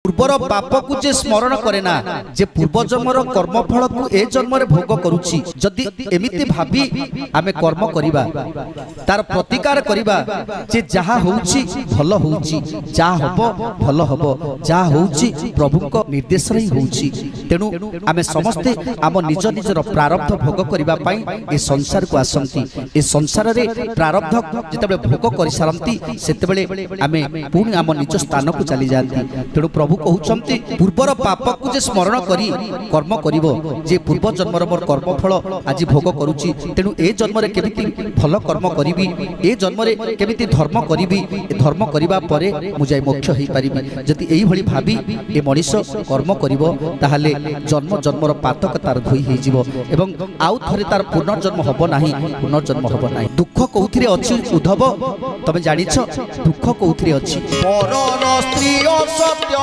पूर्वर पाप को जे स्मरण करे ना जे पूर्व जन्मर कर्मफल को ए जन्म रे भोग करूची जदि एमिति भाबी आमे कर्म करिबा तार प्रतिकार करिबा जे जहा होउची भल होउची जा हबो भल हबो जा होउची प्रभु को निर्देश रे होउची तेनु आमे समस्ते आम निज निजर प्रारब्ध भोग करिबा पई ए संसार को आसंती ए संसार रे प्रारब्ध जेतेबे भोग करि सारंती सेतेबेले आमे पुनी आम निज स्थान को चली जाती तेनु प्रभु कहउचंती पूर्वर पाप को जे स्मरण करी कर्म करिवो जे पूर्व जन्मर मोर कर्मफल आज भोग करूची तेनु ए जन्म रे केमिति भल कर्म करिवि ए जन्म रे केमिति धर्म करिवि धर्म करिबा परे मु जाय मोक्ष हेई परिबि जति एई भली भाबी ए मनीष कर्म करिवो ताहाले जन्म जन्मर पातक तार धोई हेई जिवो एवं आउ थरे तार पुनर्जन्म हबो नाही पुनर्जन्म हबो नाही दुख कोउथिरे अछि उद्धव तमे जानिछ दुख कोउथिरे अछि परर स्त्री सत्य